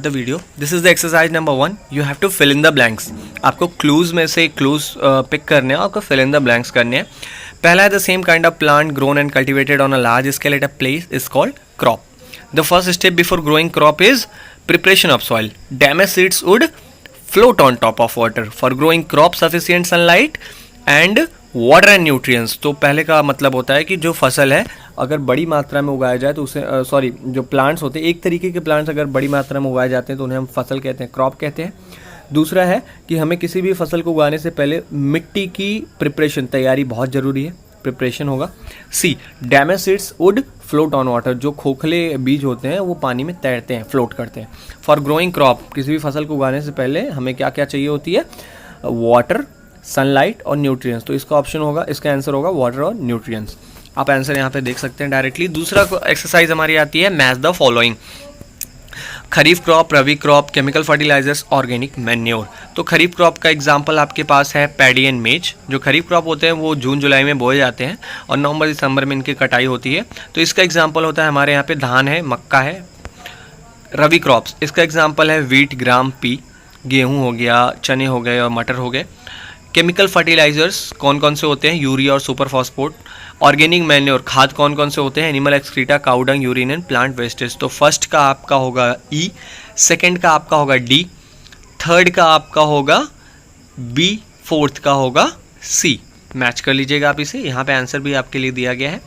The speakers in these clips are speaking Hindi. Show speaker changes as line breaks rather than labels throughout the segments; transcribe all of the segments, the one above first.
The video this is the exercise number 1. You have to fill in the blanks. आपको क्लूज में से क्लूज पिक करने हैं, आपको फिल इन द ब्लैंक्स करने हैं. पहला है the same kind of plant grown and cultivated on a large scale at a place is called crop. The first step before growing crop is preparation of soil. Damage seeds would float on top of water. For growing crop sufficient sunlight and water and nutrients. तो पहले का मतलब होता है कि जो फसल है अगर बड़ी मात्रा में उगाया जाए तो उसे जो प्लांट्स होते हैं, एक तरीके के प्लांट्स अगर बड़ी मात्रा में उगाए जाते हैं तो उन्हें हम फसल कहते हैं, क्रॉप कहते हैं. दूसरा है कि हमें किसी भी फसल को उगाने से पहले मिट्टी की प्रिपरेशन, तैयारी बहुत ज़रूरी है. प्रिपरेशन होगा. See damage seeds would float on water. जो खोखले बीज होते हैं वो पानी में तैरते हैं, फ्लोट करते हैं. फॉर ग्रोइंग क्रॉप, किसी भी फसल को उगाने से पहले हमें क्या क्या चाहिए होती है? वाटर, सनलाइट और न्यूट्रिएंट्स. तो इसका ऑप्शन होगा, इसका आंसर होगा वाटर और न्यूट्रिएंट्स. आप आंसर यहाँ पे देख सकते हैं डायरेक्टली. दूसरा एक्सरसाइज हमारी आती है match the following. Kharif crop, rabi crop, chemical fertilisers, organic manure. तो खरीफ क्रॉप का एग्जांपल आपके पास है पैडी एंड मेज. जो खरीफ क्रॉप होते हैं वो जून जुलाई में बोए जाते हैं और नवंबर दिसंबर में इनकी कटाई होती है. तो इसका एग्जांपल होता है हमारे यहाँ पे धान है, मक्का है. रवि क्रॉप्स, इसका एग्जांपल है वीट, ग्राम, पी. गेहूँ हो गया, चने हो गए और मटर हो गए. केमिकल फर्टिलाइजर्स कौन कौन से होते हैं? यूरिया और सुपर फॉस्फेट. ऑर्गेनिक मैन्योर, खाद कौन कौन से होते हैं? Animal excreta, cow dung, urine and plant wastage. तो फर्स्ट का आपका होगा ई, सेकंड का आपका होगा डी, थर्ड का आपका होगा बी, फोर्थ का होगा सी. मैच कर लीजिएगा आप इसे. यहाँ पे आंसर भी आपके लिए दिया गया है.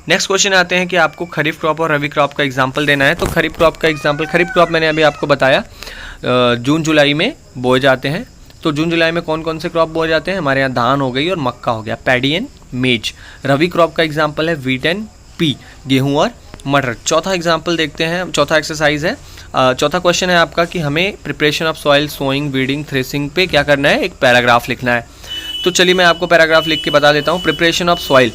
नेक्स्ट क्वेश्चन आते हैं कि आपको खरीफ क्रॉप और रवि क्रॉप का एग्जाम्पल देना है. तो खरीफ क्रॉप का एग्जाम्पल, खरीफ क्रॉप मैंने अभी आपको बताया जून जुलाई में बोए जाते हैं. तो जून जुलाई में कौन कौन से क्रॉप बोए जाते हैं? हमारे यहाँ धान हो गई और मक्का हो गया, paddy and maize. Rabi crop का एग्जाम्पल है वीट एंड पी, गेहूं और मटर. चौथा एग्जाम्पल देखते हैं, चौथा एक्सरसाइज है. चौथा क्वेश्चन है आपका कि हमें preparation of soil, sowing, weeding, threshing पे क्या करना है? एक पैराग्राफ लिखना है. तो चलिए मैं आपको पैराग्राफ लिख के बता देता हूँ. प्रिपरेशन ऑफ सॉइल,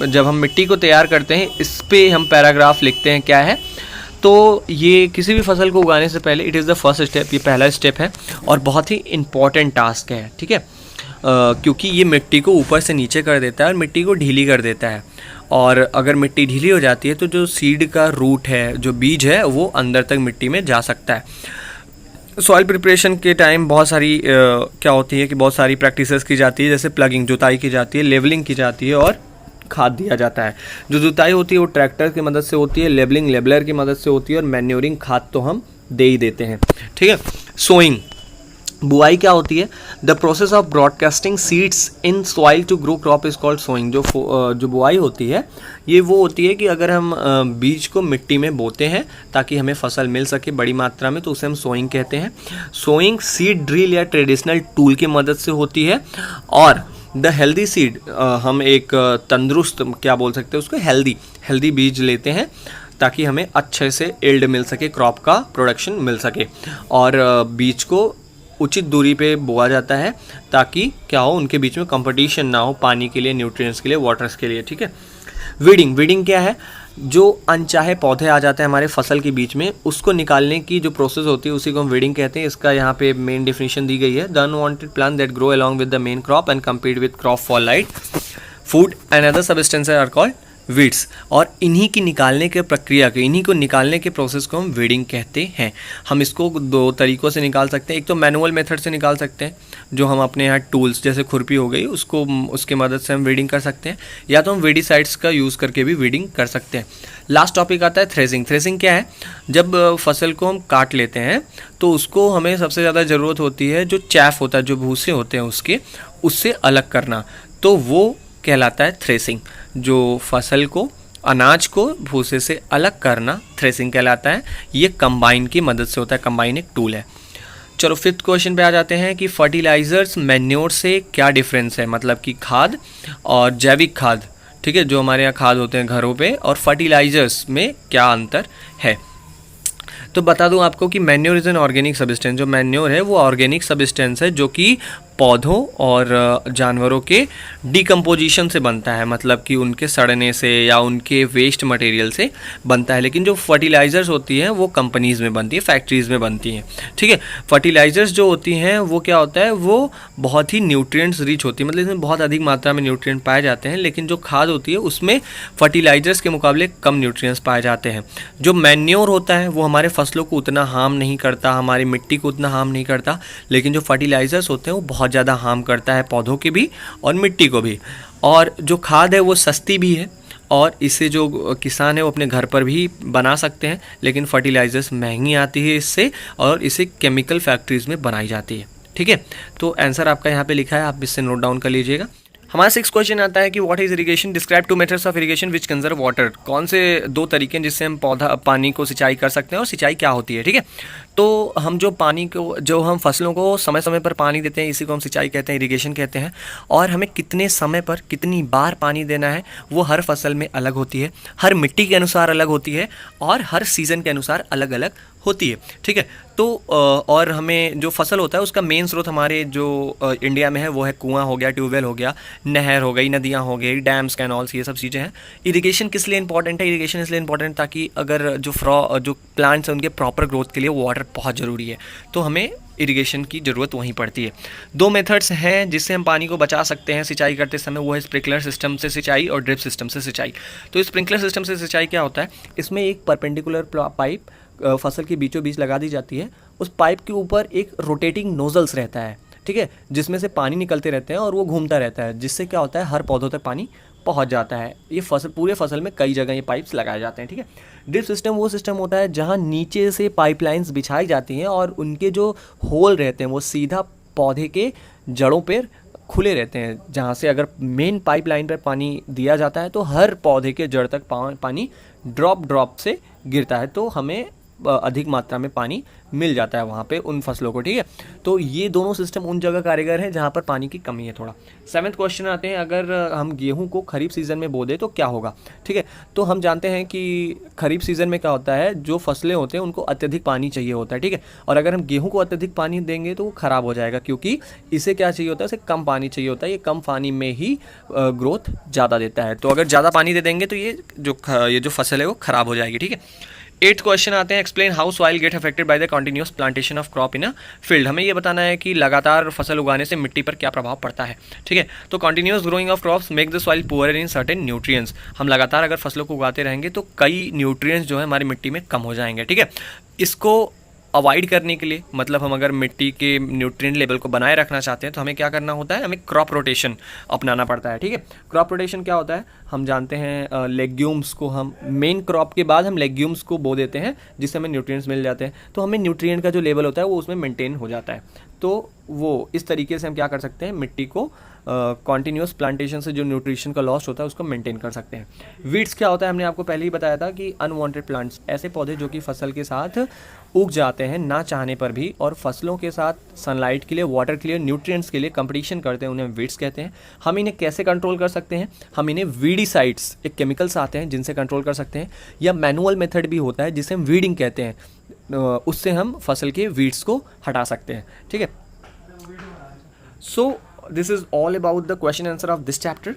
जब हम मिट्टी को तैयार करते हैं इस पे हम पैराग्राफ लिखते हैं. क्या है? तो ये किसी भी फसल को उगाने से पहले it is the first step, ये पहला स्टेप है और बहुत ही इम्पॉर्टेंट टास्क है. ठीक है, क्योंकि ये मिट्टी को ऊपर से नीचे कर देता है और मिट्टी को ढीली कर देता है. और अगर मिट्टी ढीली हो जाती है तो जो सीड का रूट है, जो बीज है, वो अंदर तक मिट्टी में जा सकता है. सॉइल प्रिपरेशन के टाइम बहुत सारी क्या होती है कि बहुत सारी प्रैक्टिसेस की जाती है. जैसे प्लगिंग, जुताई की जाती है, लेवलिंग की जाती है और खाद दिया जाता है. जो जुताई होती है वो ट्रैक्टर की मदद से होती है, लेबलिंग लेबलर की मदद से होती है और मैन्योरिंग खाद तो हम दे ही देते हैं. ठीक है. सोइंग, बुआई क्या होती है? The process of broadcasting seeds in soil to grow crop is called sowing. जो बुआई होती है ये वो होती है कि अगर हम बीज को मिट्टी में बोते हैं ताकि हमें फसल मिल सके बड़ी मात्रा में, तो उसे हम सोइंग कहते हैं. सोइंग सीड ड्रिल या ट्रेडिशनल टूल की मदद से होती है. और द हेल्दी सीड, हम एक तंदुरुस्त, क्या बोल सकते हैं उसको, हेल्दी बीज लेते हैं ताकि हमें अच्छे से यील्ड मिल सके, क्रॉप का प्रोडक्शन मिल सके. और बीज को उचित दूरी पे बोया जाता है ताकि क्या हो, उनके बीच में कंपटीशन ना हो पानी के लिए, न्यूट्रिएंट्स के लिए, वाटर्स के लिए. ठीक है. वीडिंग क्या है? जो अनचाहे पौधे आ जाते हैं हमारे फसल के बीच में, उसको निकालने की जो प्रोसेस होती है उसी को हम वीडिंग कहते हैं. इसका यहाँ पे मेन डेफिनेशन दी गई है. The unwanted plant that grow along with the main crop and compete with crop for light, food and other substances are called weeds. और इन्हीं की निकालने के प्रक्रिया के, इन्हीं को निकालने के प्रोसेस को हम वीडिंग कहते हैं. हम इसको दो तरीक़ों से निकाल सकते हैं. एक तो मैनुअल मेथड से निकाल सकते हैं, जो हम अपने यहाँ टूल्स जैसे खुरपी हो गई उसके मदद से हम वीडिंग कर सकते हैं, या तो हम वीडिसाइड्स का यूज़ करके भी वीडिंग कर सकते हैं. लास्ट टॉपिक आता है थ्रेसिंग. थ्रेसिंग क्या है? जब फसल को हम काट लेते हैं तो उसको हमें सबसे ज़्यादा ज़रूरत होती है जो चैफ होता है, जो भूसे होते हैं उससे अलग करना. तो वो कहलाता है थ्रेसिंग. जो फसल को, अनाज को भूसे से अलग करना थ्रेसिंग कहलाता है. ये कंबाइन की मदद से होता है. कंबाइन एक टूल है. चलो फिफ्थ क्वेश्चन पे आ जाते हैं कि फर्टिलाइजर्स, मैन्योर से क्या डिफरेंस है? मतलब कि खाद और जैविक खाद, ठीक है, जो हमारे यहाँ खाद होते हैं घरों पे, और फर्टिलाइजर्स में क्या अंतर है? तो बता दूं आपको कि manure is an organic substance. जो मैन्योर है वो ऑर्गेनिक सब्सटेंस है जो कि पौधों और जानवरों के डिकम्पोजिशन से बनता है, मतलब कि उनके सड़ने से या उनके वेस्ट मटेरियल से बनता है। लेकिन जो फर्टिलाइज़र्स होती हैं वो कंपनीज़ में बनती है, फैक्ट्रीज़ में बनती हैं, ठीक है। फर्टिलाइज़र्स जो होती हैं वो क्या होता है, वो बहुत ही न्यूट्रिएंट्स रिच होती है, मतलब इसमें बहुत अधिक मात्रा में न्यूट्रिएंट पाए जाते हैं। लेकिन जो खाद होती है उसमें फर्टिलाइज़र्स के मुकाबले कम न्यूट्रिएंट्स पाए जाते हैं। जो मैन्योर होता है वो हमारे फसलों को उतना हार्म नहीं करता, हमारी मिट्टी को उतना हार्म नहीं करता, लेकिन जो फर्टिलाइज़र्स होते हैं वो बहुत ज़्यादा हार्म करता है पौधों की भी और मिट्टी को भी। और जो खाद है वो सस्ती भी है और इसे जो किसान है वो अपने घर पर भी बना सकते हैं, लेकिन फर्टिलाइज़र्स महंगी आती है इससे, और इसे केमिकल फैक्ट्रीज़ में बनाई जाती है, ठीक है। तो आंसर आपका यहाँ पे लिखा है, आप इससे नोट डाउन कर लीजिएगा। हमारा 6 क्वेश्चन आता है कि what is irrigation, describe 2 methods of irrigation which conserve water. कौन से 2 तरीके हैं जिससे हम पौधा पानी को सिंचाई कर सकते हैं और सिंचाई क्या होती है, ठीक है। तो हम जो पानी को, जो हम फसलों को समय समय पर पानी देते हैं, इसी को हम सिंचाई कहते हैं, इरिगेशन कहते हैं। और हमें कितने समय पर कितनी बार पानी देना है वो हर फसल में अलग होती है, हर मिट्टी के अनुसार अलग होती है और हर सीज़न के अनुसार अलग अलग होती है, ठीक है। तो और हमें जो फसल होता है उसका मेन स्रोत हमारे जो इंडिया में है वो है कुआं हो गया, ट्यूबवेल हो गया, नहर हो गई, नदियाँ हो गई, डैम्स, कैनॉल्स, ये सब चीज़ें हैं। इरिगेशन किस लिए इंपॉर्टेंट है, इरिगेशन इसलिए इंपॉर्टेंट ताकि अगर जो प्लांट्स हैं उनके प्रॉपर ग्रोथ के लिए वाटर बहुत ज़रूरी है, तो हमें इरिगेशन की ज़रूरत वहीं पड़ती है। 2 मेथड्स हैं जिससे हम पानी को बचा सकते हैं सिंचाई करते समय, वो है स्प्रिंकलर सिस्टम से सिंचाई और ड्रिप सिस्टम से सिंचाई। तो स्प्रिंकलर सिस्टम से सिंचाई क्या होता है, इसमें एक परपेंडिकुलर पाइप फसल के बीचों बीच लगा दी जाती है। उस पाइप के ऊपर एक रोटेटिंग नोजल्स रहता है, ठीक है, जिसमें से पानी निकलते रहते हैं और वो घूमता रहता है, जिससे क्या होता है हर पौधों तक पानी पहुंच जाता है। ये फसल, पूरे फसल में कई जगह ये पाइप्स लगाए जाते हैं, ठीक है। ड्रिप सिस्टम वो सिस्टम होता है जहां नीचे से पाइपलाइंस बिछाई जाती हैं और उनके जो होल रहते हैं वो सीधा पौधे के जड़ों पर खुले रहते हैं, जहाँ से अगर मेन पाइपलाइन पर पानी दिया जाता है तो हर पौधे के जड़ तक पानी ड्रॉप से गिरता है, तो हमें अधिक मात्रा में पानी मिल जाता है वहाँ पे उन फसलों को, ठीक है। तो ये दोनों सिस्टम उन जगह कारगर हैं जहाँ पर पानी की कमी है थोड़ा। 7th क्वेश्चन आते हैं, अगर हम गेहूं को खरीफ सीज़न में बो दें तो क्या होगा, ठीक है। तो हम जानते हैं कि खरीफ सीज़न में क्या होता है, जो फसलें होते हैं उनको अत्यधिक पानी चाहिए होता है, ठीक है। और अगर हम गेहूँ को अत्यधिक पानी देंगे तो वो ख़राब हो जाएगा, क्योंकि इसे क्या चाहिए होता है, इसे कम पानी चाहिए होता है, ये कम पानी में ही ग्रोथ ज़्यादा देता है। तो अगर ज़्यादा पानी दे देंगे तो ये जो फसल है वो ख़राब हो जाएगी, ठीक है। 8th क्वेश्चन आते हैं, explain how soil get affected by the continuous plantation of crop in a field. हमें ये बताना है कि लगातार फसल उगाने से मिट्टी पर क्या प्रभाव पड़ता है, ठीक है। तो continuous growing of crops make the soil poor in certain nutrients. हम लगातार अगर फसलों को उगाते रहेंगे तो कई न्यूट्रिएंट्स जो है हमारी मिट्टी में कम हो जाएंगे, ठीक है। इसको अवॉइड करने के लिए, मतलब हम अगर मिट्टी के न्यूट्रिएंट लेवल को बनाए रखना चाहते हैं तो हमें क्या करना होता है, हमें क्रॉप रोटेशन अपनाना पड़ता है, ठीक है। क्रॉप रोटेशन क्या होता है, हम जानते हैं लेग्यूम्स को हम मेन क्रॉप के बाद हम लेग्यूम्स को बो देते हैं, जिससे हमें न्यूट्रिएंट्स मिल जाते हैं, तो हमें न्यूट्रिएंट का जो लेवल होता है वो उसमें मेंटेन हो जाता है। तो वो इस तरीके से हम क्या कर सकते हैं, मिट्टी को कॉन्टीन्यूस प्लांटेशन से जो न्यूट्रिशन का लॉस होता है उसको मेंटेन कर सकते हैं। वीड्स क्या होता है, हमने आपको पहले ही बताया था कि अनवांटेड प्लांट्स, ऐसे पौधे जो कि फसल के साथ उग जाते हैं ना चाहने पर भी, और फसलों के साथ सनलाइट के लिए, वाटर के लिए, न्यूट्रिएंट्स के लिए कंपटीशन करते हैं, उन्हें वीड्स कहते हैं। हम इन्हें कैसे कंट्रोल कर सकते हैं, हम इन्हें वीडीसाइड्स, एक केमिकल्स आते हैं जिनसे कंट्रोल कर सकते हैं, या मैनुअल मेथड भी होता है जिसे हम वीडिंग कहते हैं, उससे हम फसल के वीड्स को हटा सकते हैं, ठीक है। So this is all about the question answer of this chapter.